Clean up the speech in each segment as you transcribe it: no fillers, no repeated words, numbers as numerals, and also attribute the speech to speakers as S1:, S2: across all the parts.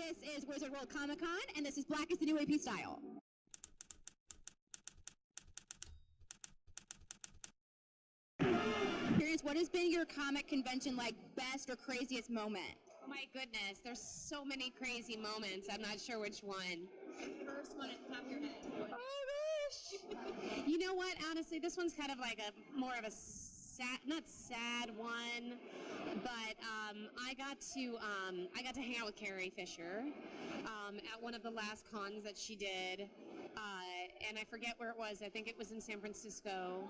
S1: This is Wizard World Comic Con, and this is Black is the New AP Style. Curious, what has been your comic convention like best or craziest moment?
S2: Oh my goodness, there's so many crazy moments. I'm not sure which one.
S1: First one at the top of your head.
S2: Oh gosh. You know what? Honestly, this one's kind of like a more of a sad, not sad one, but I got to hang out with Carrie Fisher at one of the last cons that she did. And I forget where it was. I think it was in San Francisco.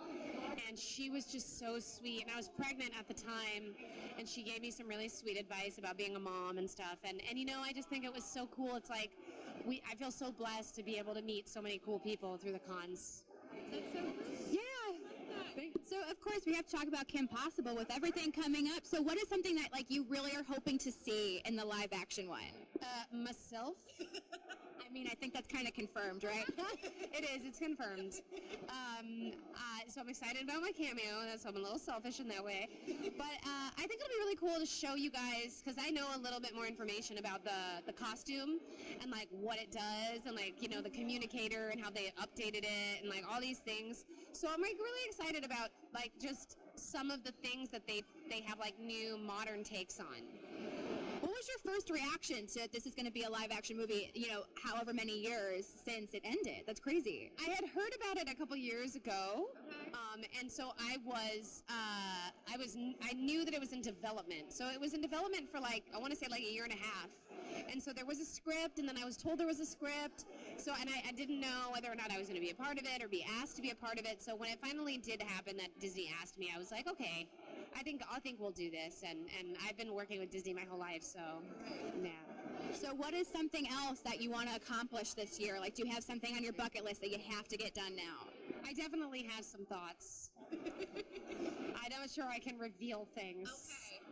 S2: And she was just so sweet. And I was pregnant at the time, and she gave me some really sweet advice about being a mom and stuff. And you know, I just think it was so cool. It's like, I feel so blessed to be able to meet so many cool people through the cons.
S1: That's so cool. Yeah. So, of course, we have to talk about Kim Possible with everything coming up. So what is something that, like, you really are hoping to see in the live-action one?
S2: Myself.
S1: I mean, I think that's kind of confirmed, right?
S2: It is. It's confirmed. So I'm excited about my cameo. So I'm a little selfish in that way. But I think it'll be really cool to show you guys, because I know a little bit more information about the costume and, like, what it does and, like, you know, the communicator and how they updated it and, like, all these things. So I'm, like, really excited about, like, just some of the things that they have, like, new modern takes on.
S1: What was your first reaction to this is going to be a live-action movie, you know, however many years since it ended? That's crazy.
S2: I had heard about it a couple years ago, and so I knew that it was in development. So it was in development for, like, I want to say like a year and a half. And so there was a script, and then I was told there was a script. So, and I didn't know whether or not I was going to be a part of it or be asked to be a part of it. So when it finally did happen that Disney asked me, I was like, okay, I think we'll do this. And I've been working with Disney my whole life, so yeah.
S1: So what is something else that you want to accomplish this year? Like, do you have something on your bucket list that you have to get done now?
S2: I definitely have some thoughts. I'm not sure I can reveal things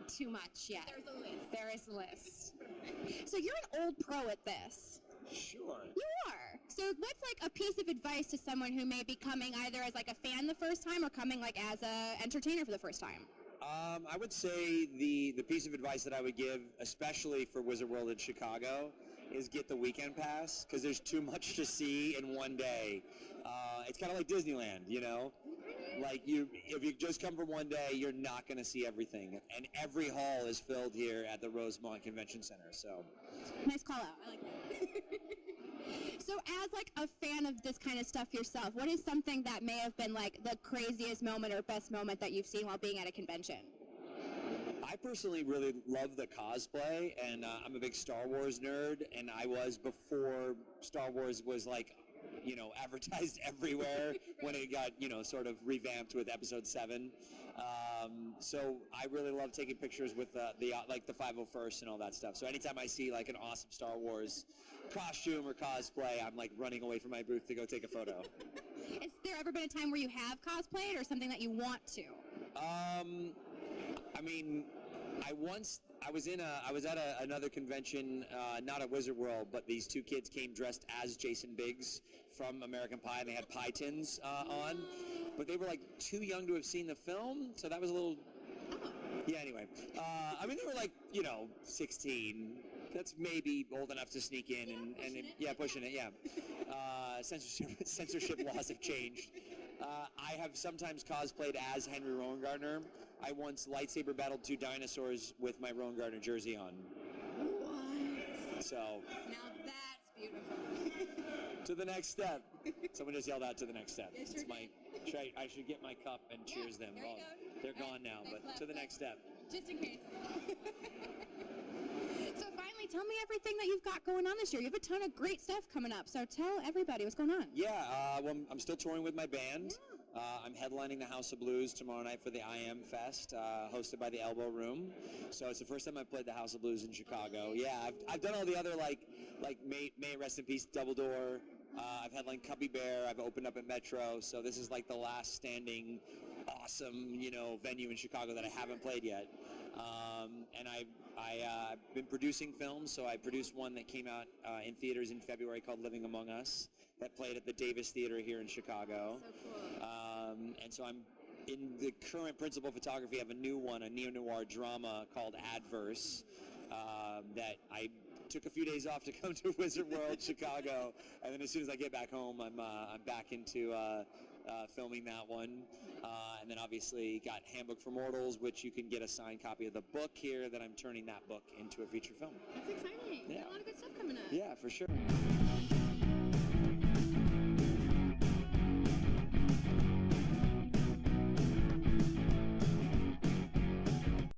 S2: too much yet.
S1: There's a list.
S2: There is a list.
S1: So you're an old pro at this.
S3: Sure.
S1: You are. So what's like a piece of advice to someone who may be coming either as like a fan the first time or coming like as a entertainer for the first time?
S3: I would say the piece of advice that I would give, especially for Wizard World in Chicago, is get the weekend pass, because there's too much to see in one day. It's kind of like Disneyland, you know? Like, if you just come for one day, you're not going to see everything. And every hall is filled here at the Rosemont Convention Center, so.
S1: Nice call out. I like that. So as like a fan of this kind of stuff yourself, what is something that may have been like the craziest moment or best moment that you've seen while being at a convention?
S3: I personally really love the cosplay, and I'm a big Star Wars nerd, and I was before Star Wars was like, you know, advertised everywhere when it got, you know, sort of revamped with Episode 7. So I really love taking pictures with the 501st and all that stuff. So anytime I see like an awesome Star Wars costume or cosplay, I'm like running away from my booth to go take a photo.
S1: Has there ever been a time where you have cosplayed or something that you want to?
S3: I mean, I was at another convention, not at Wizard World, but these two kids came dressed as Jason Biggs from American Pie, and they had pie tins on, but they were like too young to have seen the film, so that was a little. Yeah. Anyway, I mean, they were like, you know, 16. That's maybe old enough to sneak in pushing it. Yeah. Censorship laws have changed. I have sometimes cosplayed as Henry Rowan Gardner. I once lightsaber battled 2 dinosaurs with my Rowan Gardner jersey on.
S1: What?
S3: So.
S1: Now that's beautiful.
S3: To the next step. Someone just yelled out to the next step.
S1: Yes,
S3: It's my. I should get my cup and cheers them.
S1: There you go.
S3: They're gone now, but to the next step.
S1: Just in case. So finally, tell me everything that you've got going on this year. You have a ton of great stuff coming up, so tell everybody what's going on.
S3: Yeah, well, I'm still touring with my band. Yeah. I'm headlining the House of Blues tomorrow night for the IM Fest, hosted by the Elbow Room. So it's the first time I've played the House of Blues in Chicago. Yeah, I've done all the other, like May Rest in Peace, Double Door. I've headlined Cubby Bear. I've opened up at Metro. So this is like the last standing awesome, you know, venue in Chicago that I haven't played yet. And I've been producing films, so I produced one that came out in theaters in February called Living Among Us, that played at the Davis Theater here in Chicago.
S1: So cool.
S3: And so I'm in the current principal photography. I have a new one, a neo-noir drama called Adverse, that I took a few days off to come to Wizard World Chicago, and then as soon as I get back home, I'm back into filming that one. And then obviously got Handbook for Mortals, which you can get a signed copy of the book here, that I'm turning that book into a feature film.
S1: That's exciting.
S3: Yeah.
S1: A lot of good stuff coming up.
S3: Yeah, for sure.